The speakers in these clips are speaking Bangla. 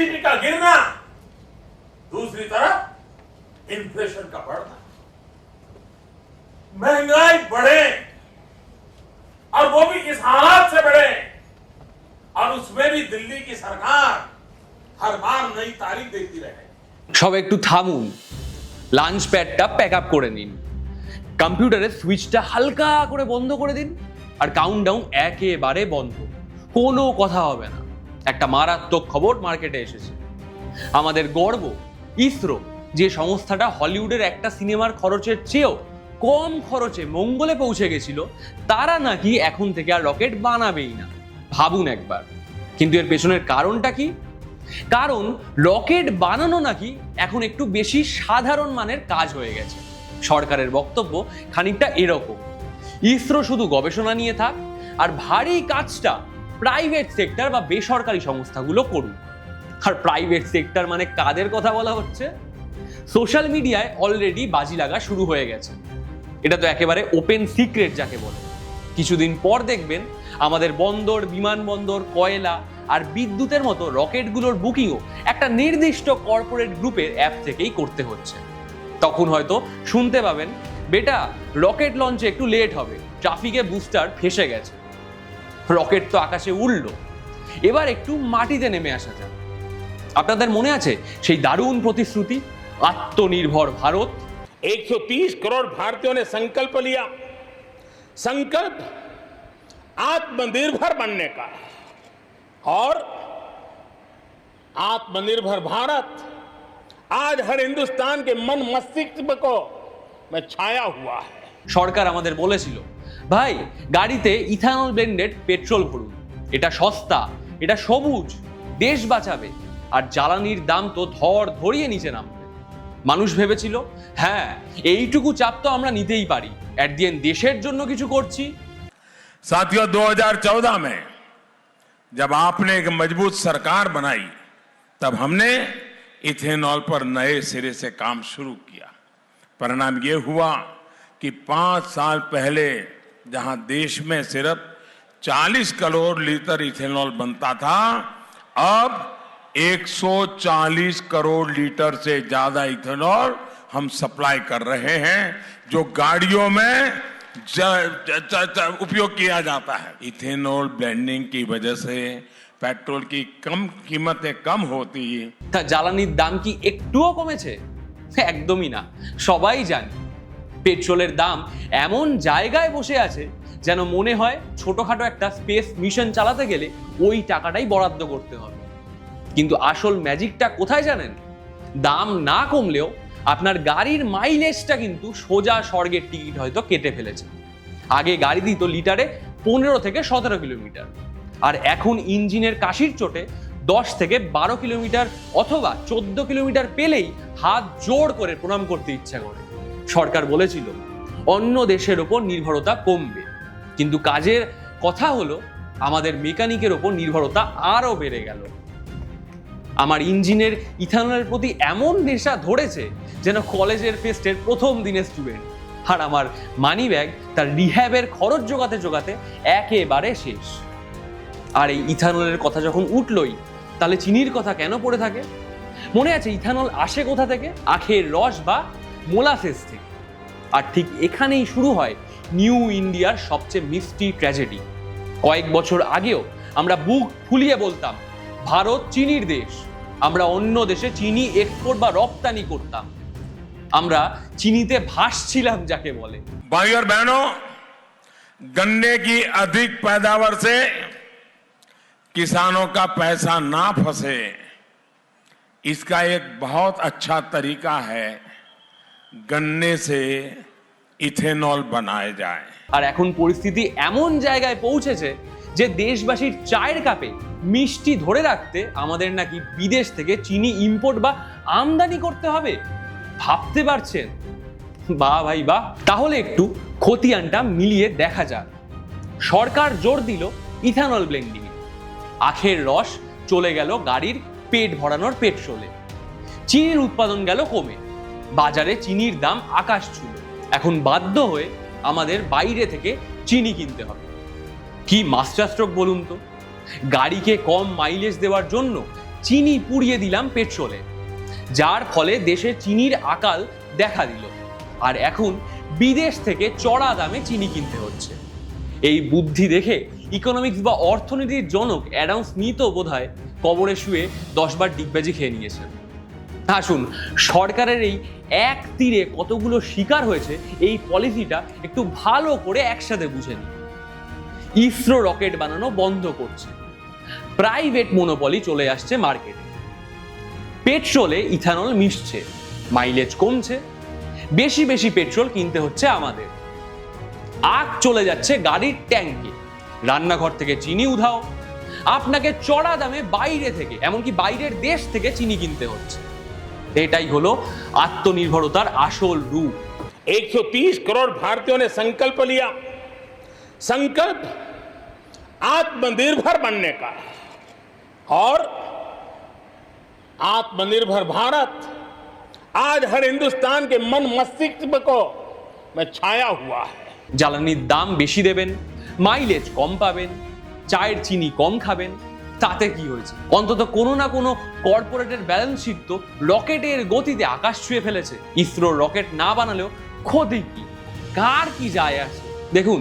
जीडीपी का गिरना, दूसरी तरफ इन्फ्लेशन का बढ़ना, महंगाई बढ़े और वो भी इस हालात से बढ़े, और उसमें भी दिल्ली की सरकार हर बार नई तारीख देती रहे। সব একটু থামুন, লাঞ্চ প্যাডটা প্যাক আপ করে নিন, কম্পিউটারের সুইচটা হালকা করে বন্ধ করে দিন, আর কাউন্টডাউন একেবারে বন্ধ, কোনো কথা হবে না। একটা মারাত্মক খবর মার্কেটে এসেছে। আমাদের গর্ব ইসরো, যে সংস্থাটা হলিউডের একটা সিনেমার খরচের চেয়েও কম খরচে মঙ্গলে পৌঁছে গেছিল, তারা নাকি এখন থেকে আর রকেট বানাবেই না। ভাবুন একবার। কিন্তু এর পেছনের কারণটা কি? কারণ রকেট বানানো নাকি এখন একটু বেশি সাধারণ মানের কাজ হয়ে গেছে। সরকারের বক্তব্য খানিকটা এরকম, ইসরো শুধু গবেষণা নিয়ে থাক, আর ভারী কাজটা প্রাইভেট সেক্টর বা বেসরকারি সংস্থাগুলো করুক। আর প্রাইভেট সেক্টর মানে কাদের কথা বলা হচ্ছে? সোশ্যাল মিডিয়ায় অলরেডি বাজি লাগা শুরু হয়ে গেছে। এটা তো একেবারে ওপেন সিক্রেট যাকে বলে। কিছুদিন পর দেখবেন আমাদের বন্দর, বিমানবন্দর, কয়লা আর বিদ্যুতের মতো রকেটগুলোর বুকিংও একটা নির্দিষ্ট কর্পোরেট গ্রুপের অ্যাপ থেকেই করতে হচ্ছে। তখন হয়তো শুনতে পাবেন, বেটা রকেট লঞ্চে একটু লেট হবে, ট্রাফিকে বুস্টার ফেসে গেছে। রকেট তো আকাশে উড়ল, এবার একটু মাটিতে নেমে আসা যাক। আপনাদের মনে আছে সেই দারুণ প্রতিশ্রুতি, আত্মনির্ভর ভারত? 130 करोड़ भारतीयों ने संकल्प लिया, संकल्प आत्मनिर्भर बनने का, और आत्मनिर्भर भारत आज हर हिंदुस्तान के मन मस्तिष्क को में छाया हुआ है। সরকার আমাদের বলেছিল, ভাই গাড়িতে ইথানল ব্লেন্ডেড পেট্রোল ভরুন, এটা সস্তা, এটা সবুজ, দেশ বাঁচাবে, আর জ্বালানির দাম তো ধরিয়ে নিচে নামবে। মানুষ ভেবেছিল, হ্যাঁ এইটুকু চাপ তো আমরা নিতেই পারি, এট দি এন্ড দেশের জন্য কিছু করছি। साथियों, 2014 में जब आपने एक मजबूत सरकार बनाई, तब हमने इथेनॉल पर नए सिरे से काम शुरू किया। परिणाम ये हुआ कि 5 साल पहले जहां देश में सिर्फ 40 करोड़ लीटर इथेनॉल बनता था, अब 140 करोड़ लीटर से ज्यादा इथेनॉल हम सप्लाई कर रहे हैं, जो गाड़ियों में उपयोग किया जाता है। इथेनॉल ब्लेंडिंग की वजह से पेट्रोल की कीमतें कम होती है। তা জ্বালানির দাম কি একটুও কমেছে? একদমই না। সবাই জানে পেট্রোলের দাম এমন জায়গায় বসে আছে যেন মনে হয় ছোটখাটো একটা স্পেস মিশন চালাতে গেলে ওই টাকাটাই বরাদ্দ করতে হবে। কিন্তু আসল ম্যাজিকটা কোথায় জানেন? দাম না কমলেও আপনার গাড়ির মাইলেজটা কিন্তু সোজা স্বর্গের টিকিট হয়তো কেটে ফেলেছে। আগে গাড়ি দিত লিটারে 15 থেকে 17 কিলোমিটার, আর এখন ইঞ্জিনের কাশির চোটে 10 থেকে 12 কিলোমিটার অথবা 14 কিলোমিটার পেলেই হাত জোড় করে প্রণাম করতে ইচ্ছা করে। সরকার বলেছিল অন্য দেশের ওপর নির্ভরতা কমবে, কিন্তু কাজের কথা হলো আমাদের মেকানিকের ওপর নির্ভরতা আরো বেড়ে গেল। আমার ইঞ্জিনের ইথানলের প্রতি এমন নেশা ধরেছে যেন কলেজের ফেস্টের প্রথম দিনের স্টুডেন্ট, আর আমার মানি ব্যাগ তার রিহ্যাবের খরচ জোগাতে জোগাতে একেবারে শেষ। আর এই ইথানলের কথা যখন উঠলই, তাহলে চিনির কথা কেন পড়ে থাকে? মনে আছে ইথানল আসে কোথা থেকে? আখের রস বা মোলাসেস থেকে। আর ঠিক এখানেই শুরু হয় নিউ ইন্ডিয়ার সবচেয়ে মিষ্টি ট্র্যাজেডি। কয়েক বছর আগেও আমরা বুক ফুলিয়ে বলতাম, ভারত চিনির দেশ, আমরা অন্য দেশে চিনি এক্সপোর্ট বা রপ্তানি করতাম, আমরা চিনিতে ভাসছিলাম যাকে বলে। भाई और बहनों, गन्ने की अधिक पैदावार से किसानों का पैसा ना फंसे, इसका एक बहुत अच्छा तरीका है गन्ने से इथेनॉल बनाए जाए। আর এখন পরিস্থিতি এমন জায়গায় পৌঁছেছে যে দেশবাসীর চায়ের কাপে মিষ্টি ধরে রাখতে আমাদের নাকি বিদেশ থেকে চিনি ইম্পোর্ট বা আমদানি করতে হবে। ভাবতে পারছেন? বাহ ভাই বাহ। তাহলে একটু খতিয়ানটা মিলিয়ে দেখা যাক। সরকার জোর দিল ইথানল ব্লেন্ডিং, আখের রস চলে গেল গাড়ির পেট ভরানোর পেট্রোলে, চিনির উৎপাদন গেল কমে, বাজারে চিনির দাম আকাশ ছুঁল। এখন বাধ্য হয়ে আমাদের বাইরে থেকে চিনি কিনতে হবে। কি মাস্টার স্ট্রোক বলুন তো! গাড়িকে কম মাইলেজ দেওয়ার জন্য চিনি পুড়িয়ে দিলাম পেট্রোলে, যার ফলে দেশে চিনির আকাল দেখা দিল। আর এখন বিদেশ থেকে চড়া দামে চিনি কিনতে হচ্ছে। এই বুদ্ধি দেখে ইকোনমিক্স বা অর্থনীতির জনক অ্যাডাম স্মিথও বোধহয় কবরে শুয়ে 10 বার ডিগবাজি খেয়ে নিয়েছেন। আসুন, সরকারের এই এক তীরে কতগুলো শিকার হয়েছে এই পলিসিটা একটু ভালো করে একসাথে বুঝে নিই। ইসরো রকেট বানানো বন্ধ করছে, প্রাইভেট মনোপলি চলে আসছে মার্কেটে, পেট্রোলে ইথানল মিশছে, মাইলেজ কমছে, বেশি বেশি পেট্রোল কিনতে হচ্ছে আমাদের, আগ চলে যাচ্ছে গাড়ির ট্যাঙ্কে, রান্নাঘর থেকে চিনি উধাও, আপনাকে চড়া দামে বাইরে থেকে, এমনকি বাইরের দেশ থেকে চিনি কিনতে হচ্ছে। এটাই হলো আত্মনির্ভরতার আসল রূপ। 130 करोड़ भारतीयों ने संकल्प लिया, संकल्प आत्मनिर्भर बनने का, और आत्मनिर्भर भारत आज हर हिंदुस्तान के मन मस्तिष्क को में छाया हुआ है। জ্বালানির দাম বেশি দেবেন, মাইলেজ কম পাবেন, চায়ের চিনি কম খাবেন, তাতে কি হয়েছে? অন্তত কোনো না কোনো কর্পোরেটের ব্যালেন্স শিট তো রকেটের গতিতে আকাশ ছুঁয়ে ফেলেছে। ইসরোর রকেট না বানালেও ক্ষতি কি, কার কি যায় আসে? দেখুন,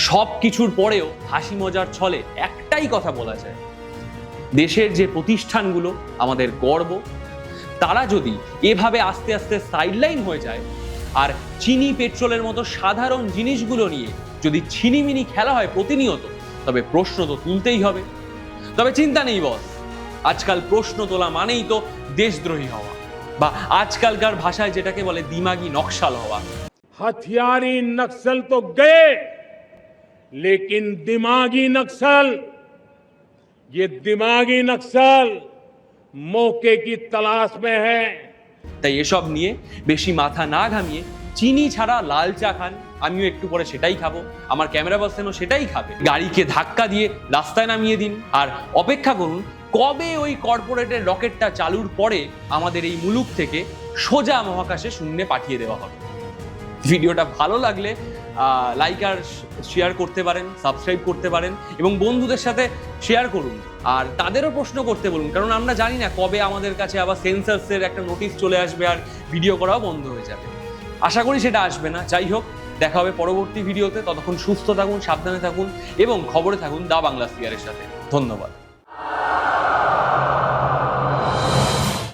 সব কিছুর পরেও হাসি মজার ছলে একটাই কথা বলা যায়, দেশের যে প্রতিষ্ঠানগুলো আমাদের গর্ব, তারা যদি এভাবে আস্তে আস্তে সাইডলাইন হয়ে যায়, আর চিনি পেট্রোলের মতো সাধারণ জিনিসগুলো নিয়ে যদি ছিনিমিনি খেলা হয় প্রতিনিয়ত, তবে প্রশ্ন তো তুলতেই হবে। তবে চিন্তা নেই বস, আজকাল প্রশ্ন তোলা মানেই তো দেশদ্রোহী হওয়া, বা আজকালকার ভাষায় যেটাকে বলে দিমাগি নকশাল হওয়া। हथियारी नक्सल तो गए, लेकिन दिमागी नक्सल, ये दिमागी नक्सल मौके की तलाश में है। তাই এসব নিয়ে বেশি মাথা না ঘামিয়ে চিনি ছাড়া লাল চা খান, আমিও একটু পরে সেটাই খাবো, আমার ক্যামেরা পার্সনও সেটাই খাবে। গাড়িকে ধাক্কা দিয়ে রাস্তায় নামিয়ে দিন, আর অপেক্ষা করুন কবে ওই কর্পোরেটের রকেটটা চালুর পরে আমাদের এই মুলুক থেকে সোজা মহাকাশে শূন্যে পাঠিয়ে দেওয়া হবে। ভিডিওটা ভালো লাগলে লাইক আর শেয়ার করতে পারেন, সাবস্ক্রাইব করতে পারেন, এবং বন্ধুদের সাথে শেয়ার করুন, আর তাদেরও প্রশ্ন করতে বলুন, কারণ আমরা জানি না কবে আমাদের কাছে আবার সেন্সার্সের একটা নোটিশ চলে আসবে আর ভিডিও করাও বন্ধ হয়ে যাবে। আশা করি সেটা আসবে না। যাই হোক, দেখা হবে পরবর্তী ভিডিওতে। ততক্ষণ সুস্থ থাকুন, সাবধানে থাকুন এবং খবরে থাকুন দা বাংলা সিয়ারের সাথে। ধন্যবাদ।